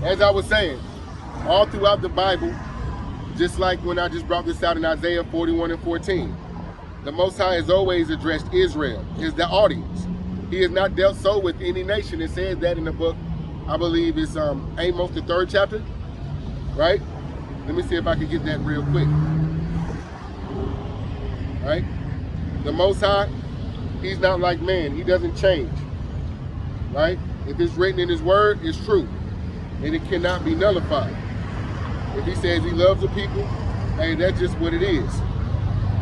as I was saying, all throughout the Bible, just like when I just brought this out in Isaiah 41 and 14, the Most High has always addressed Israel, is the audience. He has not dealt so with any nation. It says that in the book, I believe it's Amos, the 3rd chapter, right? Let me see if I can get that real quick. Right? The Most High, he's not like man. He doesn't change. Right? If it's written in his word, it's true. And it cannot be nullified. If he says he loves the people, hey, that's just what it is.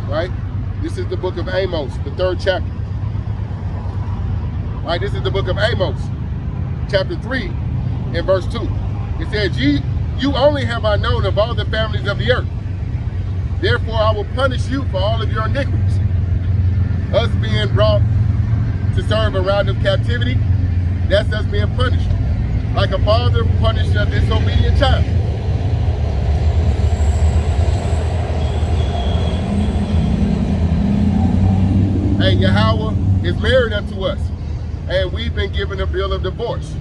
Right? This is the book of Amos, the 3rd chapter. Right? This is the book of Amos, chapter 3 and verse 2. It says, you only have I known of all the families of the earth. Therefore, I will punish you for all of your iniquities. Us being brought to serve a round of captivity, that's us being punished. Like a father punished a disobedient child. And Yahweh is married unto us. And we've been given a bill of divorce.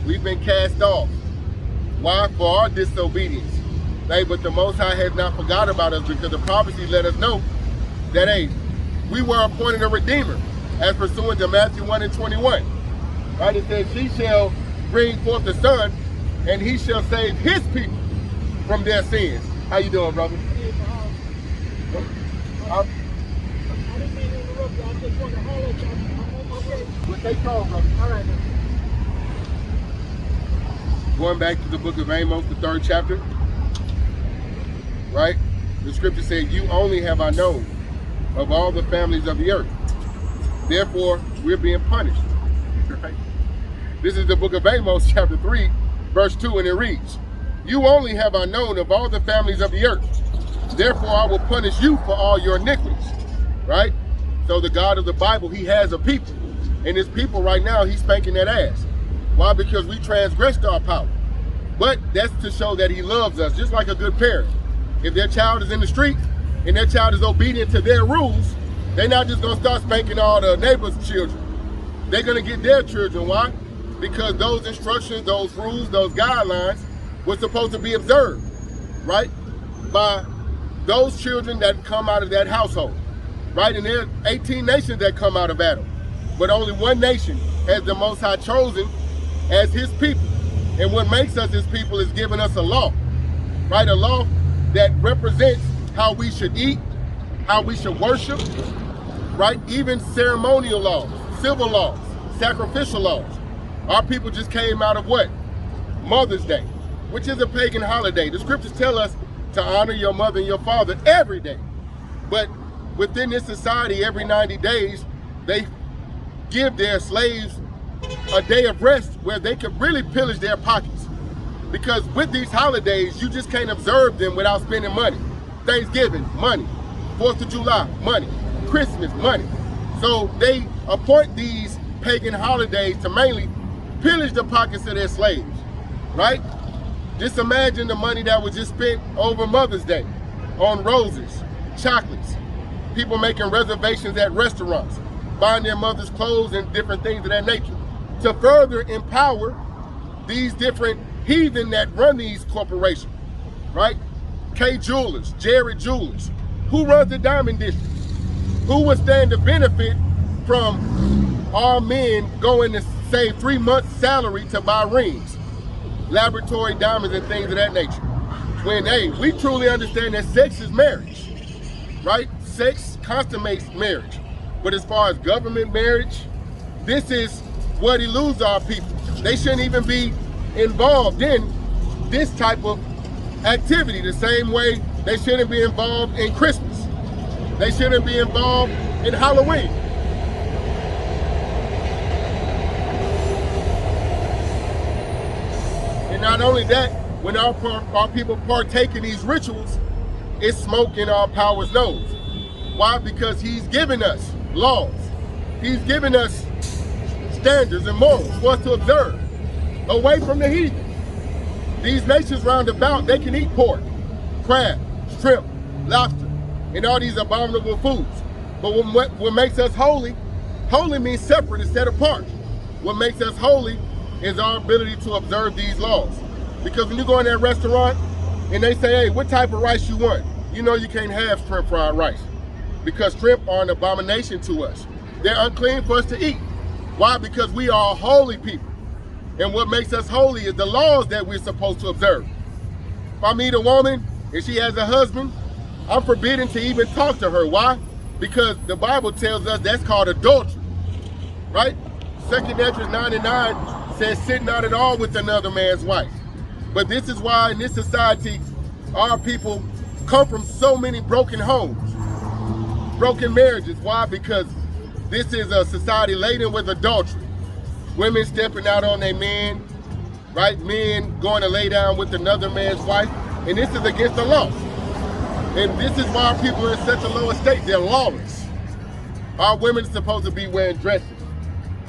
We've been cast off. Why? For our disobedience. Hey, but the Most High has not forgot about us, because the prophecy let us know that, hey, we were appointed a redeemer, as pursuant to Matthew 1 and 21. Right? It says, she shall bring forth the son, and he shall save his people from their sins. How you doing, brother? I didn't mean to interrupt you. I just wanted to holler at you. Okay. Well, take calm, brother. All right, man. Going back to the book of Amos, the 3rd chapter. Right? The scripture said, you only have I known of all the families of the earth. Therefore, we're being punished. Right? This is the book of Amos, chapter 3, verse 2, and it reads, you only have I known of all the families of the earth. Therefore, I will punish you for all your iniquities. Right? So the God of the Bible, he has a people. And his people right now, he's spanking that ass. Why? Because we transgressed our power. But that's to show that he loves us, just like a good parent. If their child is in the street and their child is obedient to their rules, they're not just gonna start spanking all the neighbors' children. They're gonna get their children. Why? Because those instructions, those rules, those guidelines were supposed to be observed, right? By those children that come out of that household, right? And there are 18 nations that come out of Adam. But only one nation has the Most High chosen as his people. And what makes us his people is giving us a law, right? A law that represents how we should eat, how we should worship, right? Even ceremonial laws, civil laws, sacrificial laws. Our people just came out of what? Mother's Day, which is a pagan holiday. The scriptures tell us to honor your mother and your father every day. But within this society, every 90 days, they give their slaves a day of rest where they could really pillage their pockets. Because with these holidays, you just can't observe them without spending money. Thanksgiving, money. 4th of July, money. Christmas, money. So they appoint these pagan holidays to mainly pillage the pockets of their slaves, right? Just imagine the money that was just spent over Mother's Day on roses, chocolates, people making reservations at restaurants, buying their mother's clothes and different things of that nature, to further empower these different heathen that run these corporations, right? K Jewelers, Jared Jewelers. Who runs the diamond district? Who would stand to benefit from our men going to save 3 months' salary to buy rings, laboratory diamonds, and things of that nature? When, hey, we truly understand that sex is marriage, right? Sex consummates marriage. But as far as government marriage, this is what eludes our people. They shouldn't even be involved in this type of activity the same way they shouldn't be involved in Christmas. They shouldn't be involved in Halloween. And not only that, when our people partake in these rituals, it's smoke in our power's nose. Why? Because he's given us laws. He's given us standards and morals for us to observe, away from the heathen. These nations round about, they can eat pork, crab, shrimp, lobster, and all these abominable foods. But what makes us holy, holy means separate and set apart. What makes us holy is our ability to observe these laws. Because when you go in that restaurant and they say, hey, what type of rice you want? You know you can't have shrimp fried rice because shrimp are an abomination to us. They're unclean for us to eat. Why? Because we are a holy people. And what makes us holy is the laws that we're supposed to observe. If I meet a woman and she has a husband, I'm forbidden to even talk to her. Why? Because the Bible tells us that's called adultery, right? 2 Corinthians 9:9 says, sit not at all with another man's wife. But this is why in this society, our people come from so many broken homes, broken marriages. Why? Because this is a society laden with adultery. Women stepping out on their men, right? Men going to lay down with another man's wife. And this is against the law. And this is why people are in such a low estate. They're lawless. Our women are supposed to be wearing dresses.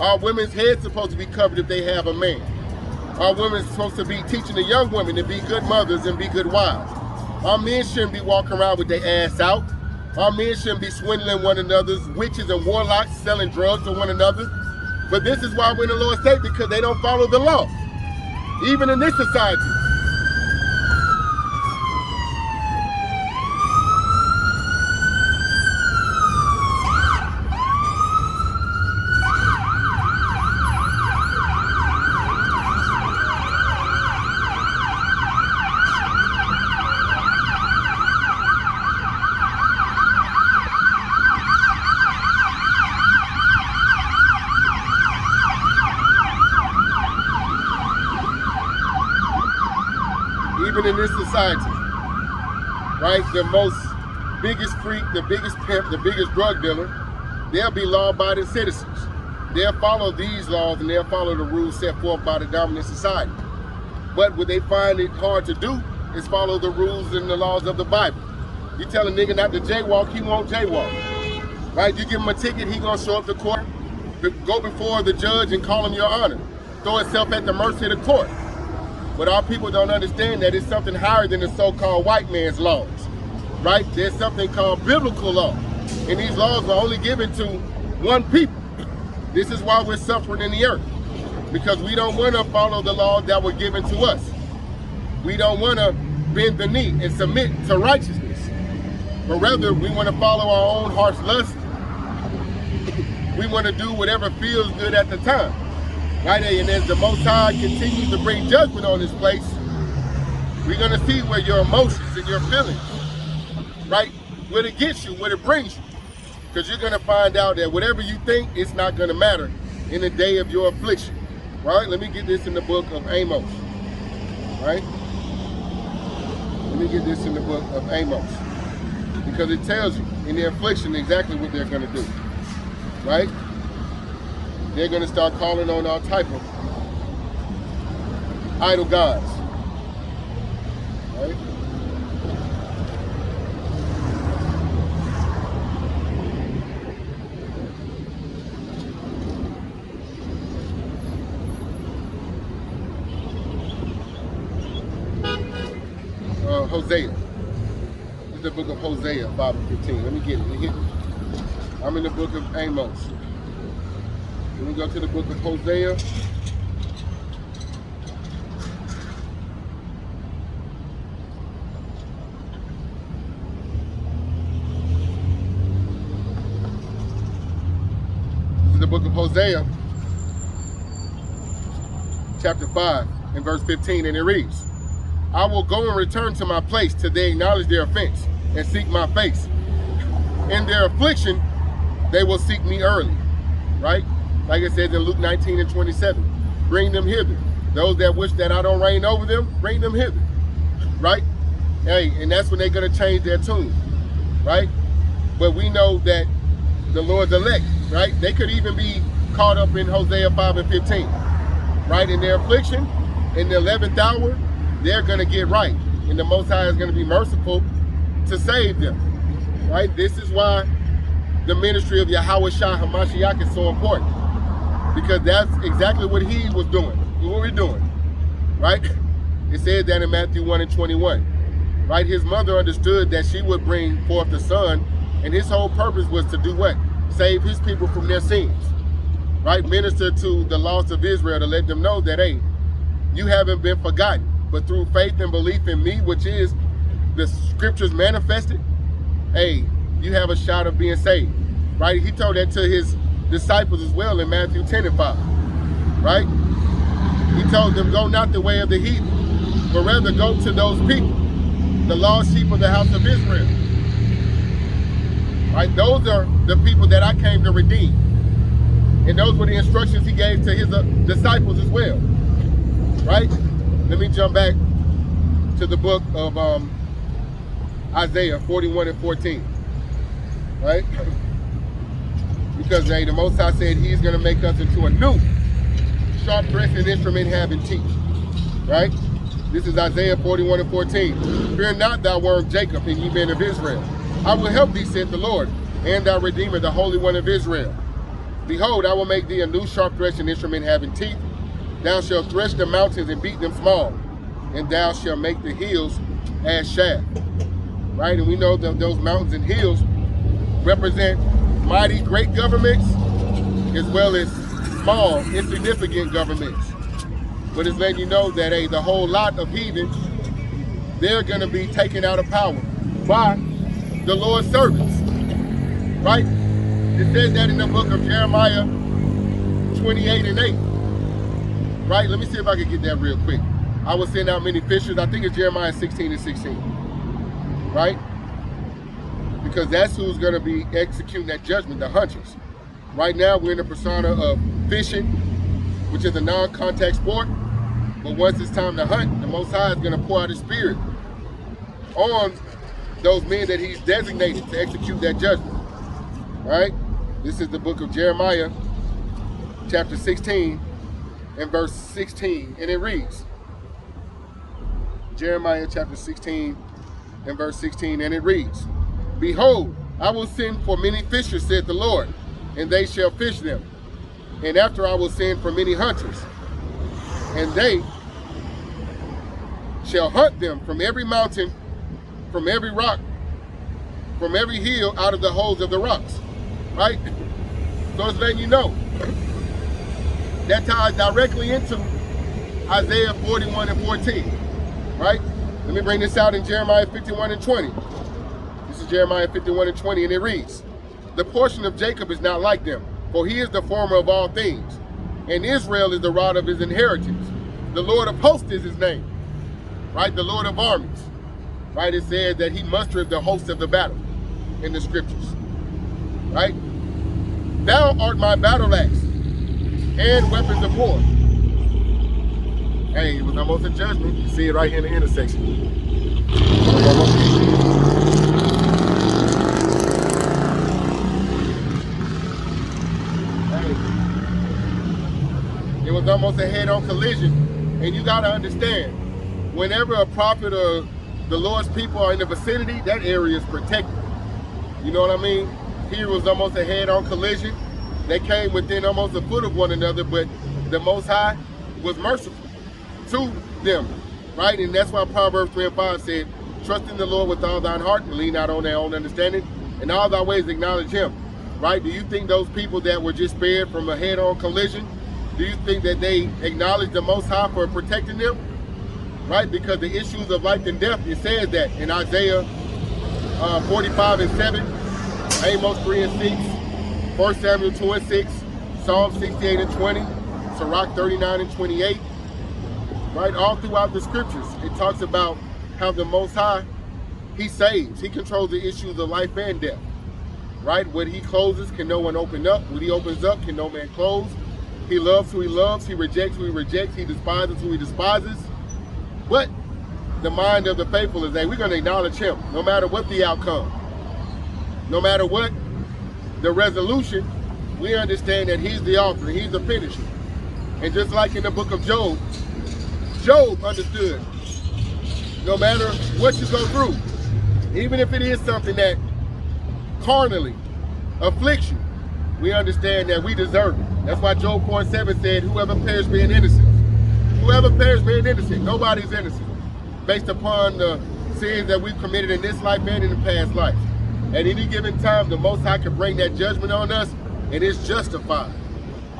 Our women's heads supposed to be covered if they have a man. Our women are supposed to be teaching the young women to be good mothers and be good wives. Our men shouldn't be walking around with their ass out. Our men shouldn't be swindling one another's witches and warlocks, selling drugs to one another. But this is why we're in a low estate, because they don't follow the law, even in this society. Even in this society, right? The biggest freak, the biggest pimp, the biggest drug dealer, they'll be law-abiding citizens. They'll follow these laws and they'll follow the rules set forth by the dominant society. But what they find it hard to do is follow the rules and the laws of the Bible. You tell a nigga not to jaywalk, he won't jaywalk, right? You give him a ticket, he gonna show up to court, go before the judge and call him your honor, throw himself at the mercy of the court. But our people don't understand that it's something higher than the so-called white man's laws, right? There's something called biblical law. And these laws are only given to one people. This is why we're suffering in the earth. Because we don't want to follow the laws that were given to us. We don't want to bend the knee and submit to righteousness. But rather, we want to follow our own heart's lust. We want to do whatever feels good at the time. Right? And as the Most High continues to bring judgment on this place, we're going to see where your emotions and your feelings, right, what it gets you, what it brings you. Because you're going to find out that whatever you think, it's not going to matter in the day of your affliction. Right? Let me get this in the book of Amos. Right? Let me get this in the book of Amos. Because it tells you in their affliction exactly what they're going to do. Right? They're going to start calling on all type of idol gods. Right? Hosea. This is the book of Hosea 5:15. Let me get it. I'm in the book of Amos. Let me go to the book of Hosea. This is the book of Hosea, chapter 5 and verse 15, and it reads, I will go and return to my place till they acknowledge their offense and seek my face. In their affliction, they will seek me early. Right? Like it says in Luke 19:27, bring them hither. Those that wish that I don't reign over them, bring them hither. Right? Hey, and that's when they're going to change their tune. Right? But we know that the Lord's elect, right? They could even be caught up in Hosea 5:15. Right? In their affliction, in the 11th hour, they're going to get right. And the Most High is going to be merciful to save them. Right? This is why the ministry of Yahweh Shah HaMashiach is so important. Because that's exactly what he was doing. What we're doing. Right? It says that in Matthew 1:21. Right? His mother understood that she would bring forth the son. And his whole purpose was to do what? Save his people from their sins. Right? Minister to the lost of Israel to let them know that, hey, you haven't been forgotten. but through faith and belief in me, which is the scriptures manifested, hey, you have a shot of being saved, right? He told that to his disciples as well in Matthew 10 and 5, right? He told them, go not the way of the heathen, but rather go to those people, the lost sheep of the house of Israel. Right? Those are the people that I came to redeem. And those were the instructions he gave to his disciples as well. Right? Let me jump back to the book of Isaiah 41 and 14. Right? Because hey, the Most High said he's going to make us into a new sharp threshing instrument having teeth. Right? This is Isaiah 41 and 14. Fear not, thou worm Jacob, and ye men of Israel. I will help thee, saith the Lord, and thy Redeemer, the Holy One of Israel. Behold, I will make thee a new sharp threshing instrument having teeth. Thou shalt thresh the mountains and beat them small, and thou shalt make the hills as chaff. Right? And we know that those mountains and hills represent mighty great governments as well as small, insignificant governments. But it's letting you know that hey, the whole lot of heathens, they're going to be taken out of power by the Lord's servants. Right? It says that in the book of Jeremiah 28 and 8. Right? Let me see if I can get that real quick. I will send out many fishers. I think it's Jeremiah 16 and 16. Right? Because that's who's going to be executing that judgment, the hunters. Right now, we're in the persona of fishing, which is a non-contact sport. But once it's time to hunt, the Most High is going to pour out his spirit on those men that he's designated to execute that judgment. Right? This is the book of Jeremiah, chapter 16, and verse 16. And it reads, Jeremiah chapter 16 and verse 16, and it reads, Behold, I will send for many fishers, saith the Lord, and they shall fish them. And after I will send for many hunters, and they shall hunt them from every mountain, from every rock, from every hill, out of the holes of the rocks. Right? So it's letting you know. That ties directly into Isaiah 41 and 14. Right? Let me bring this out in Jeremiah 51 and 20. This is Jeremiah 51 and 20, and it reads, The portion of Jacob is not like them, for he is the former of all things, and Israel is the rod of his inheritance. The Lord of hosts is his name. Right? The Lord of armies. Right? It says that he mustered the hosts of the battle in the scriptures. Right? Thou art my battle axe and weapons of war. Hey, it was almost a judgment. You see it right here in the intersection. Hey, it was almost a head-on collision. And you got to understand, whenever a prophet or the Lord's people are in the vicinity, that area is protected. You know what I mean? Here was almost a head-on collision. They came within almost a foot of one another, but the Most High was merciful to them, right? And that's why Proverbs 3 and 5 said, Trust in the Lord with all thine heart and lean not on their own understanding. In all thy ways acknowledge him, right? Do you think those people that were just spared from a head-on collision, do you think that they acknowledge the Most High for protecting them? Right? Because the issues of life and death, it says that in Isaiah 45 and 7, Amos 3 and 6, 1 Samuel 2 and 6, Psalm 68 and 20, Sirach 39 and 28. Right? All throughout the scriptures, it talks about how the Most High, he saves. He controls the issues of life and death. Right? What he closes, can no one open up. What he opens up, can no man close. He loves who he loves. He rejects who he rejects. He despises who he despises. But the mind of the faithful is that we're going to acknowledge him, no matter what the outcome. No matter what the resolution, we understand that he's the author, he's the finisher. And just like in the book of Job, Job understood, no matter what you go through, even if it is something that carnally afflicts you, we understand that we deserve it. That's why Job 4:7 said, whoever perished being innocent. Whoever perished being innocent. Nobody's innocent. Based upon the sins that we've committed in this life and in the past life. At any given time, the Most High can bring that judgment on us, and it's justified.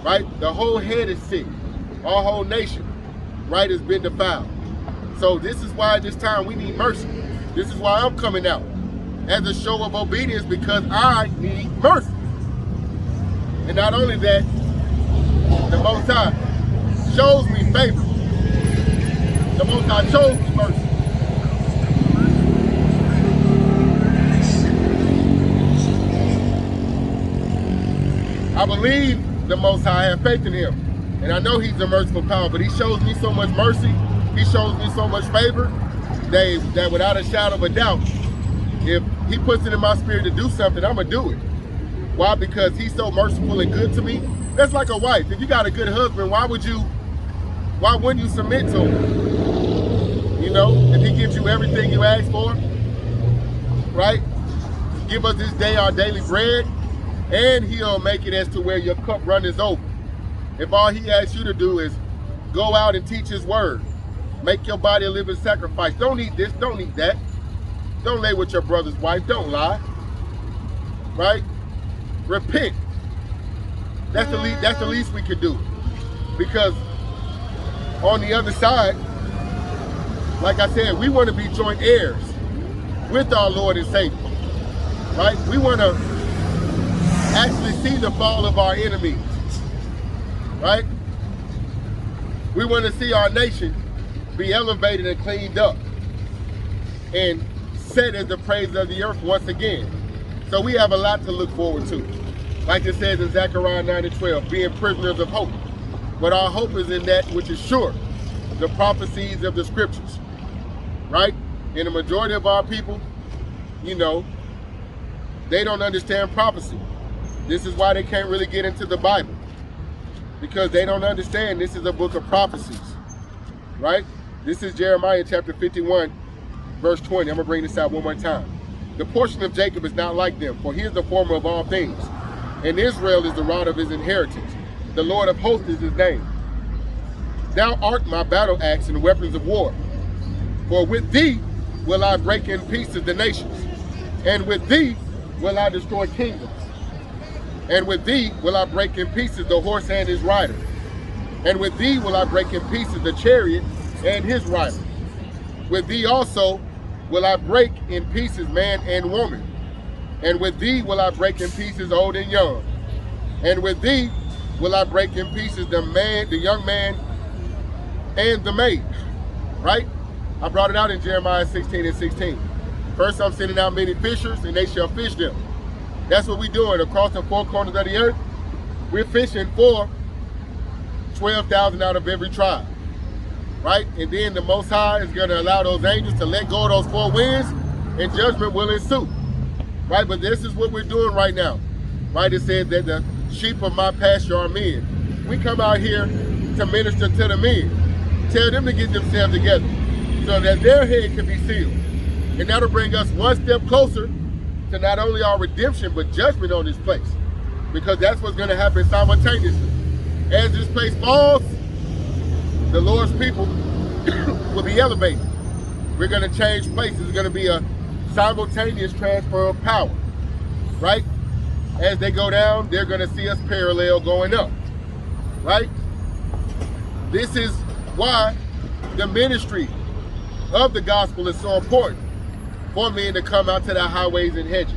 Right? The whole head is sick. Our whole nation, right, has been defiled. So this is why at this time we need mercy. This is why I'm coming out as a show of obedience, because I need mercy. And not only that, the Most High shows me favor. The Most High shows me mercy. I believe the Most High, I have faith in him. And I know he's a merciful power, but he shows me so much mercy, he shows me so much favor, that without a shadow of a doubt, if he puts it in my spirit to do something, I'm gonna do it. Why? Because he's so merciful and good to me. That's like a wife. If you got a good husband, why wouldn't you submit to him? You know, if he gives you everything you ask for, right? Give us this day our daily bread, and he'll make it as to where your cup runneth over. If all he asks you to do is go out and teach his word, make your body a living sacrifice. Don't eat this, don't eat that. Don't lay with your brother's wife, don't lie. Right? Repent. That's the least we could do. Because on the other side, like I said, we want to be joint heirs with our Lord and Savior. Right? We want to actually see the fall of our enemies. Right? We want to see our nation be elevated and cleaned up and set as the praise of the earth once again. So we have a lot to look forward to. Like it says in Zechariah 9:12, being prisoners of hope. But our hope is in that which is sure, the prophecies of the scriptures. Right? And the majority of our people, you know, they don't understand prophecy. This is why they can't really get into the Bible. Because they don't understand this is a book of prophecies, right? This is Jeremiah chapter 51, verse 20. I'm going to bring this out one more time. The portion of Jacob is not like them, for he is the former of all things. And Israel is the rod of his inheritance. The Lord of hosts is his name. Thou art my battle axe and weapons of war. For with thee will I break in pieces the nations, and with thee will I destroy kingdoms. And with thee will I break in pieces the horse and his rider. And with thee will I break in pieces the chariot and his rider. With thee also will I break in pieces man and woman. And with thee will I break in pieces old and young. And with thee will I break in pieces the young man and the maid. Right? I brought it out in Jeremiah 16:16. First I'm sending out many fishers, and they shall fish them. That's what we're doing across the four corners of the earth. We're fishing for 12,000 out of every tribe, right? And then the Most High is going to allow those angels to let go of those four winds, and judgment will ensue, right? But this is what we're doing right now, right? It said that the sheep of my pasture are men. We come out here to minister to the men, tell them to get themselves together so that their head can be sealed. And that'll bring us one step closer to not only our redemption, but judgment on this place. Because that's what's going to happen simultaneously. As this place falls, the Lord's people will be elevated. We're going to change places. It's going to be a simultaneous transfer of power. Right? As they go down, they're going to see us parallel going up. Right? This is why the ministry of the gospel is so important. For men to come out to the highways and hedges,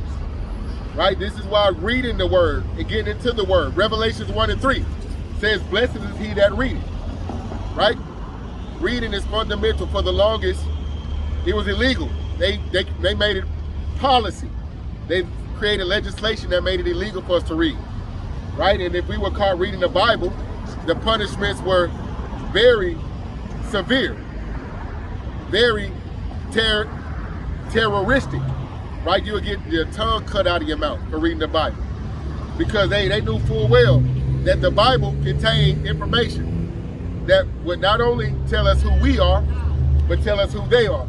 right? This is why reading the word and getting into the word. Revelations 1:3 says, blessed is he that readeth, right? Reading is fundamental. For the longest, it was illegal. They made it policy. They created legislation that made it illegal for us to read, right? And if we were caught reading the Bible, the punishments were very severe, very terroristic, right? You would get your tongue cut out of your mouth for reading the Bible, because they knew full well that the Bible contained information that would not only tell us who we are, but tell us who they are.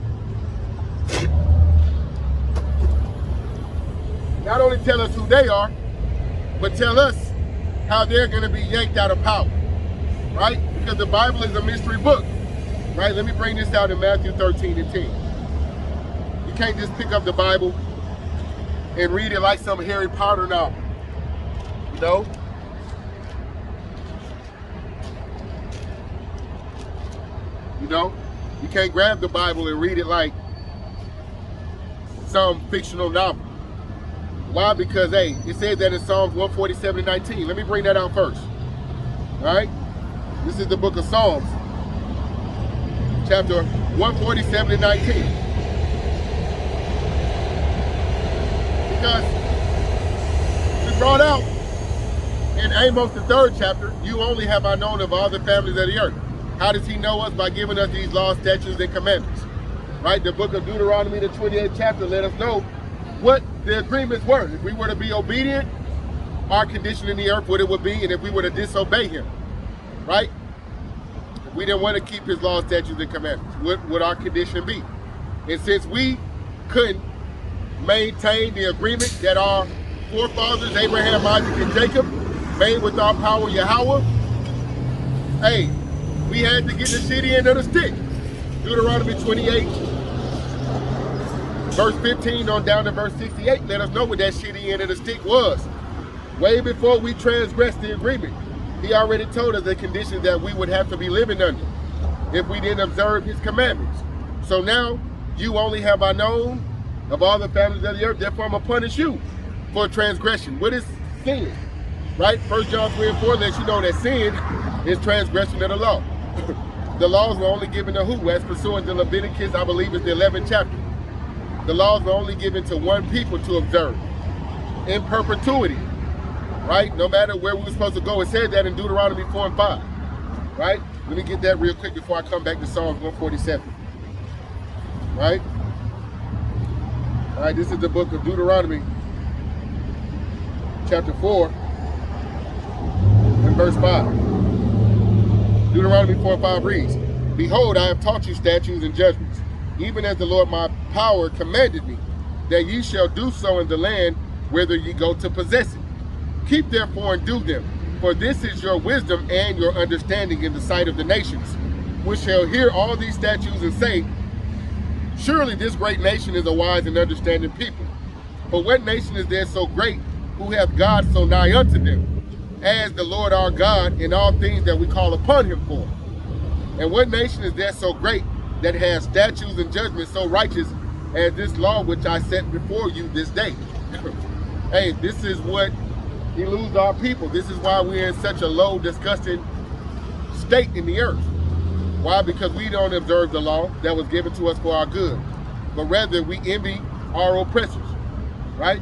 Not only tell us who they are, but tell us how they're going to be yanked out of power, right? Because the Bible is a mystery book, right? Let me bring this out in Matthew 13:10. You can't just pick up the Bible and read it like some Harry Potter novel, you know? You know? You can't grab the Bible and read it like some fictional novel. Why? Because, hey, it says that in Psalms 147:19. Let me bring that out first. All right? This is the book of Psalms, chapter 147:19. Because we brought out in Amos, the 3rd chapter, you only have I known of all the families of the earth. How does he know us? By giving us these laws, statutes, and commandments. Right? The book of Deuteronomy, the 28th chapter, let us know what the agreements were. If we were to be obedient, our condition in the earth, what it would be, and if we were to disobey him. Right? If we didn't want to keep his laws, statutes, and commandments, what would our condition be? And since we couldn't maintain the agreement that our forefathers, Abraham, Isaac, and Jacob, made with our power, Yahweh, hey, we had to get the shitty end of the stick. Deuteronomy 28, verse 15 on down to verse 68, let us know what that shitty end of the stick was. Way before we transgressed the agreement, he already told us the conditions that we would have to be living under if we didn't observe his commandments. So now, you only have I known of all the families of the earth, therefore I'm going to punish you for transgression. What is sin? Right? 1 John 3:4 lets you know that sin is transgression of the law. The laws were only given to who? As pursuant to Leviticus, I believe it's the 11th chapter. The laws were only given to one people to observe in perpetuity. Right? No matter where we were supposed to go. It said that in Deuteronomy 4:5. Right? Let me get that real quick before I come back to Psalms 147. Right? All right, this is the book of Deuteronomy, chapter 4, and verse 5. Deuteronomy 4:5 reads, Behold, I have taught you statutes and judgments, even as the Lord my power commanded me, that ye shall do so in the land whither ye go to possess it. Keep therefore and do them, for this is your wisdom and your understanding in the sight of the nations, which shall hear all these statutes and say, Surely this great nation is a wise and understanding people. For what nation is there so great, who hath God so nigh unto them, as the Lord our God in all things that we call upon him for? And what nation is there so great, that has statutes and judgments so righteous as this law which I set before you this day? Hey, this is what eludes our people. This is why we're in such a low, disgusting state in the earth. Why? Because we don't observe the law that was given to us for our good, but rather we envy our oppressors, right?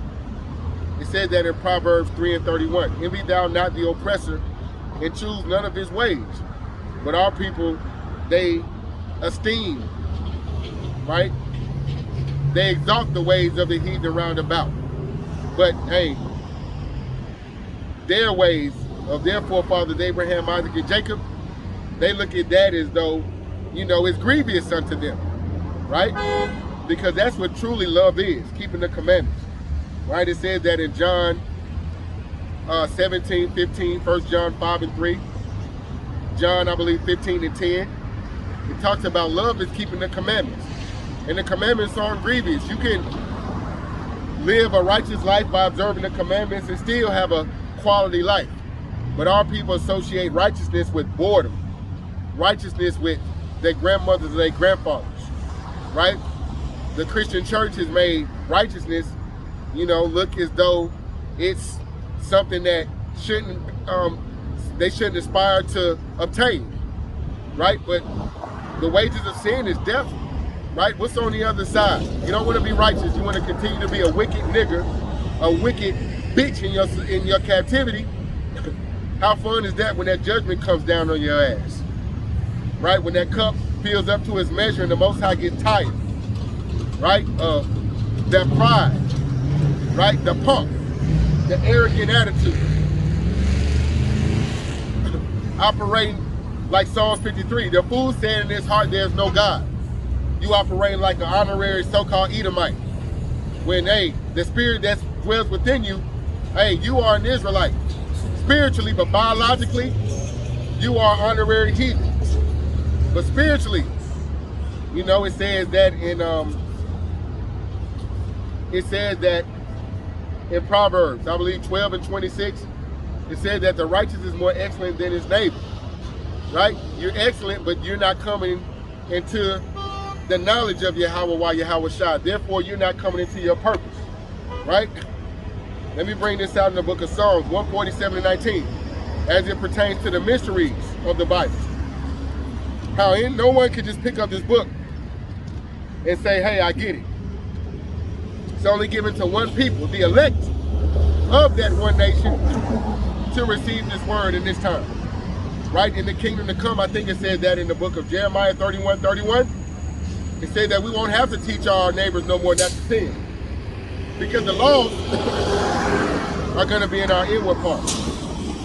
It said that in Proverbs 3:31, envy thou not the oppressor, and choose none of his ways. But our people, they esteem, right? They exalt the ways of the heathen round about. But hey, their ways of their forefathers, Abraham, Isaac, and Jacob, they look at that as though, you know, it's grievous unto them, right? Because that's what truly love is, keeping the commandments, right? It says that in John 17:15, 1 John 5:3, John, I believe, 15:10. It talks about love is keeping the commandments. And the commandments aren't grievous. You can live a righteous life by observing the commandments and still have a quality life. But our people associate righteousness with boredom, righteousness with their grandmothers and their grandfathers, right? The Christian church has made righteousness, you know, look as though it's something that they shouldn't aspire to obtain, right? But the wages of sin is death, right? What's on the other side? You don't want to be righteous. You want to continue to be a wicked nigger, a wicked bitch in your captivity. How fun is that when that judgment comes down on your ass? Right? When that cup fills up to its measure and the Most High gets tired. Right? That pride. Right? The punk. The arrogant attitude. Operating like Psalms 53. The fool said in his heart there's no God. You operating like an honorary so-called Edomite. When, hey, the spirit that dwells within you, hey, you are an Israelite. Spiritually, but biologically, you are honorary heathen. But spiritually, you know, it says that in Proverbs, I believe 12:26, it said that the righteous is more excellent than his neighbor. Right? You're excellent, but you're not coming into the knowledge of Yahweh while Yahweh Shah. Therefore, you're not coming into your purpose, right? Let me bring this out in the book of Psalms 147:19, as it pertains to the mysteries of the Bible. How no one can just pick up this book and say, hey, I get it. It's only given to one people, the elect of that one nation, to receive this word in this time. Right? In the kingdom to come, I think it said that in the book of Jeremiah 31:31. It said that we won't have to teach our neighbors no more not to sin, because the laws are going to be in our inward parts.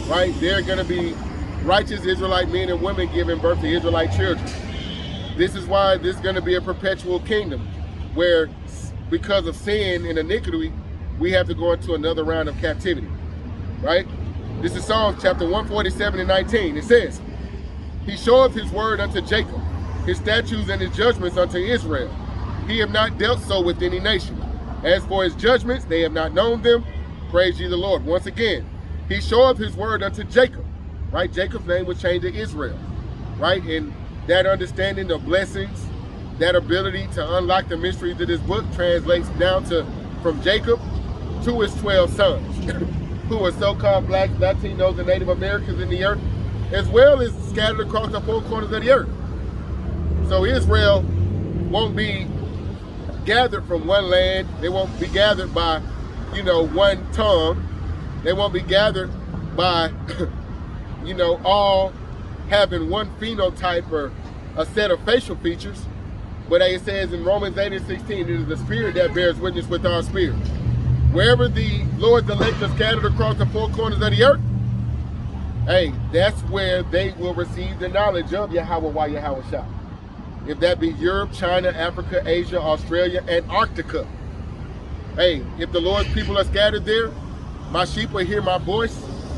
Right? They're going to be righteous Israelite men and women giving birth to Israelite children. This is why this is going to be a perpetual kingdom, where because of sin and iniquity, we have to go into another round of captivity. Right? This is Psalms chapter 147:19. It says, He showeth his word unto Jacob, his statutes and his judgments unto Israel. He have not dealt so with any nation. As for his judgments, they have not known them. Praise ye the Lord. Once again, he showeth his word unto Jacob. Right? Jacob's name was changed to Israel. Right? And that understanding of blessings, that ability to unlock the mysteries of this book translates down to from Jacob to his 12 sons, who are so-called blacks, Latinos, and Native Americans in the earth, as well as scattered across the four corners of the earth. So Israel won't be gathered from one land. They won't be gathered by, one tongue. They won't be gathered by, all having one phenotype or a set of facial features. But as it says in Romans 8:16, it is the Spirit that bears witness with our spirit. Wherever the Lord's elect are scattered across the four corners of the earth, hey, that's where they will receive the knowledge of Yahweh while Yahweh Shah. If that be Europe, China, Africa, Asia, Australia, Antarctica. Hey, if the Lord's people are scattered there, my sheep will hear my voice.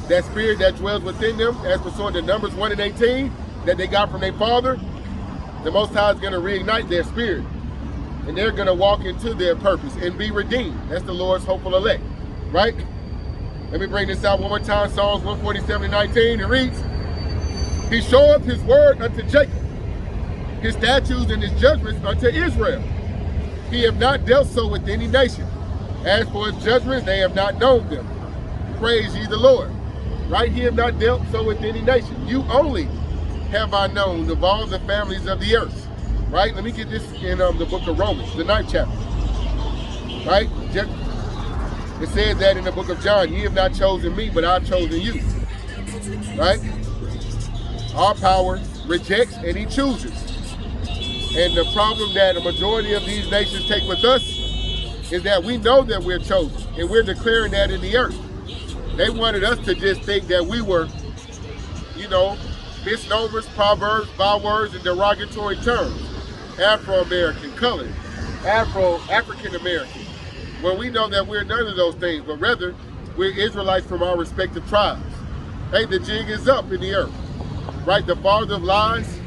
That spirit that dwells within them, as pursuant to Numbers 1:18, that they got from their father, the Most High is going to reignite their spirit. And they're going to walk into their purpose and be redeemed. That's the Lord's hopeful elect, right? Let me bring this out one more time. Psalms 147:19. It reads, He showeth his word unto Jacob, his statutes and his judgments unto Israel. He have not dealt so with any nation. As for his judgments, they have not known them. Praise ye the Lord. Right? He have not dealt so with any nation. You only have I known of all the families of the earth. Right? Let me get this in the book of Romans, the 9th chapter. Right? It says that in the book of John, ye have not chosen me, but I've chosen you. Right? Our power rejects and he chooses. And the problem that a majority of these nations take with us is that we know that we're chosen, and we're declaring that in the earth. They wanted us to just think that we were, misnomers, proverbs, bywords, and derogatory terms. Afro-American, colored, African-American. When we know that we're none of those things, but rather we're Israelites from our respective tribes. Hey, the jig is up in the earth. Right? The father of lies,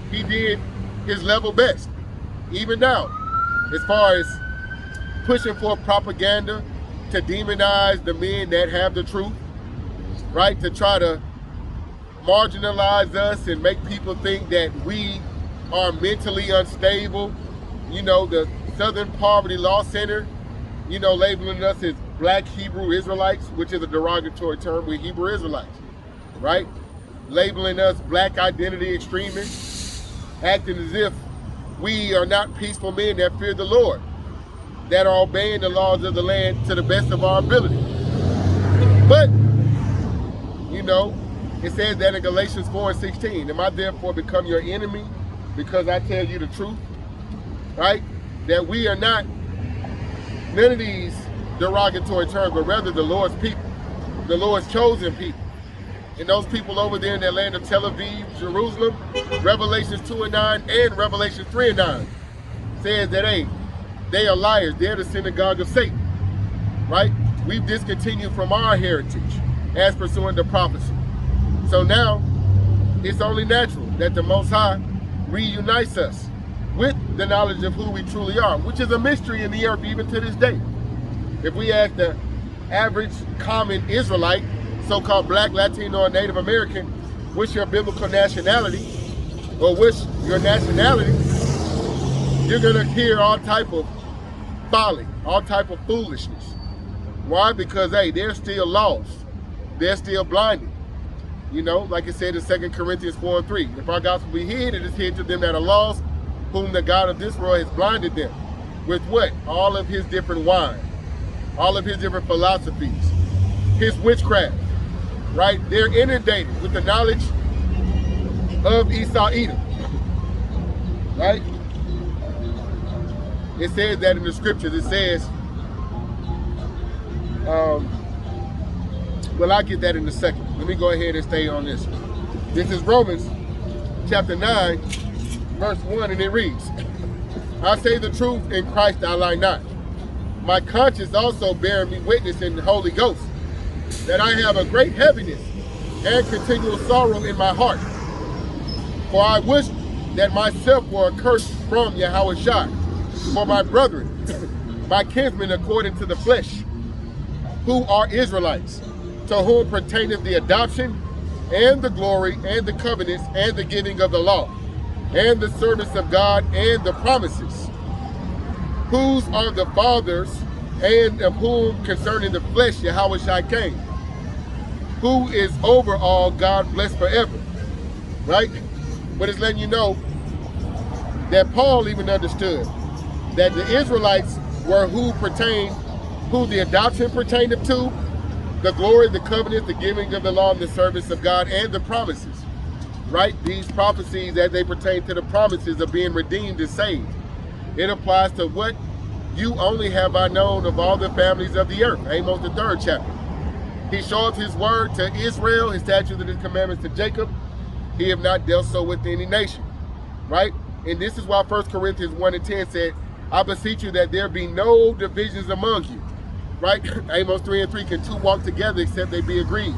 he did his level best. Even now, as far as pushing for propaganda to demonize the men that have the truth, right? To try to marginalize us and make people think that we are mentally unstable. The Southern Poverty Law Center, labeling us as black Hebrew Israelites, which is a derogatory term. We're Hebrew Israelites, right? Labeling us black identity extremists, acting as if we are not peaceful men that fear the Lord, that are obeying the laws of the land to the best of our ability. But, it says that in Galatians 4:16, am I therefore become your enemy because I tell you the truth? Right? That we are not none of these derogatory terms, but rather the Lord's people, the Lord's chosen people. And those people over there in that land of Tel Aviv, Jerusalem, Revelations 2:9 and Revelations 3:9 says that, hey, they are liars. They're the synagogue of Satan, right? We've discontinued from our heritage as pursuing the prophecy. So now it's only natural that the Most High reunites us with the knowledge of who we truly are, which is a mystery in the earth even to this day. If we ask the average common Israelite, so-called black, Latino, or Native American, what's your biblical nationality? or what's your nationality, you're gonna hear all type of folly, all type of foolishness. Why? Because hey, they're still lost. They're still blinded. You know, like it said in 2 Corinthians 4:3, if our gospel be hid, it is hid to them that are lost, whom the God of this world has blinded them. With what? All of his different wine, all of his different philosophies, his witchcraft, right? They're inundated with the knowledge of Esau Edom, right? It says that in the scriptures. It says, well, I'll get that in a second. Let me go ahead and stay on this. This is Romans chapter 9, verse 1, and it reads, I say the truth in Christ, I lie not. My conscience also bearing me witness in the Holy Ghost, that I have a great heaviness and continual sorrow in my heart. For I wish that myself were accursed from Yahushua, for my brethren, my kinsmen according to the flesh, who are Israelites, to whom pertaineth the adoption, and the glory, and the covenants, and the giving of the law, and the service of God, and the promises, whose are the fathers, and of whom concerning the flesh Yahushua came, who is over all, God blessed forever. Right? But it's letting you know that Paul even understood that the Israelites were who the adoption pertained to, the glory, the covenant, the giving of the law, and the service of God, and the promises. Right? These prophecies as they pertain to the promises of being redeemed and saved. It applies to what you only have I known of all the families of the earth. Amos the 3rd chapter. He showeth his word to Israel, his statutes and his commandments to Jacob. He have not dealt so with any nation. Right? And this is why 1 Corinthians 1 and 10 said, I beseech you that there be no divisions among you. Right? Amos 3 and 3, can two walk together except they be agreed?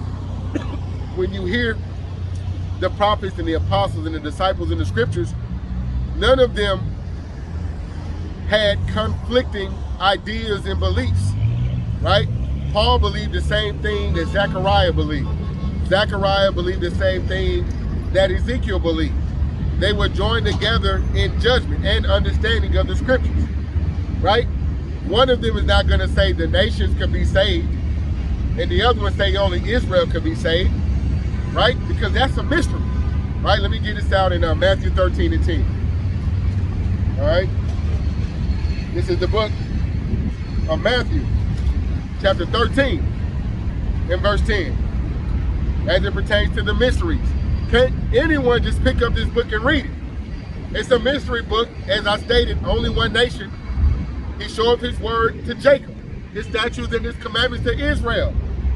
When you hear the prophets and the apostles and the disciples in the scriptures, none of them had conflicting ideas and beliefs, right? Paul believed the same thing that Zechariah believed. Zechariah believed the same thing that Ezekiel believed. They were joined together in judgment and understanding of the scriptures, right? One of them is not going to say the nations could be saved, and the other one say only Israel could be saved, right? Because that's a mystery, right? Let me get this out in Matthew 13 and 10. All right? This is the book of Matthew, chapter 13, and verse 10, as it pertains to the mysteries. Can't anyone just pick up this book and read it? It's a mystery book, as I stated, only one nation. He showed his word to Jacob, his statutes and his commandments to Israel.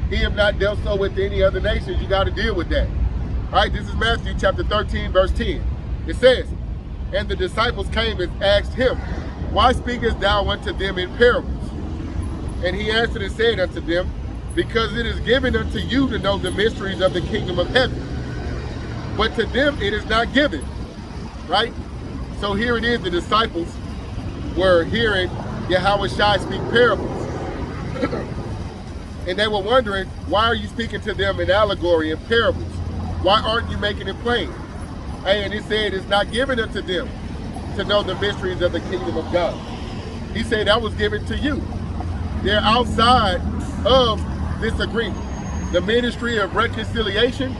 He have not dealt so with any other nations. You got to deal with that. All right, this is Matthew chapter 13, verse 10. It says, and the disciples came and asked him, why speakest thou unto them in parables? And he answered and said unto them, because it is given unto you to know the mysteries of the kingdom of heaven, but to them it is not given. Right? So here it is, the disciples were hearing Yahushua speak parables. And they were wondering, why are you speaking to them in allegory and parables? Why aren't you making it plain? And he said, it's not given unto them to know the mysteries of the kingdom of God. He said that was given to you. They're outside of this agreement. The ministry of reconciliation,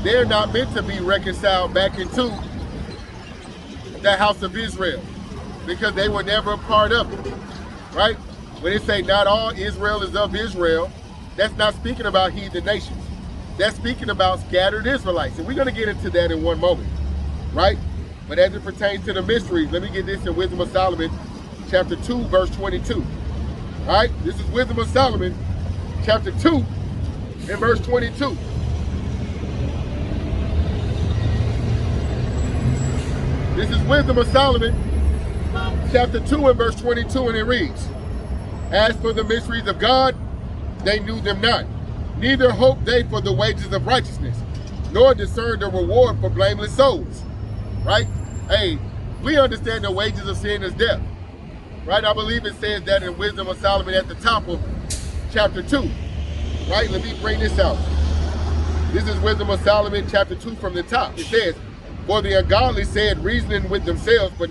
they're not meant to be reconciled back into the house of Israel, because they were never a part of it, right? When they say not all Israel is of Israel, that's not speaking about heathen nations. That's speaking about scattered Israelites. And we're going to get into that in one moment, right? But as it pertains to the mysteries, let me get this in Wisdom of Solomon, chapter 2, verse 22. All right, this is Wisdom of Solomon, chapter 2, and verse 22. This is Wisdom of Solomon, chapter 2 and verse 22, and it reads, as for the mysteries of God, they knew them not, neither hoped they for the wages of righteousness, nor discerned the reward for blameless souls. Right? Hey, we understand the wages of sin is death. Right? I believe it says that in Wisdom of Solomon at the top of chapter 2. Right? Let me bring this out. This is Wisdom of Solomon, chapter 2 from the top. It says, For the ungodly said, reasoning with themselves, but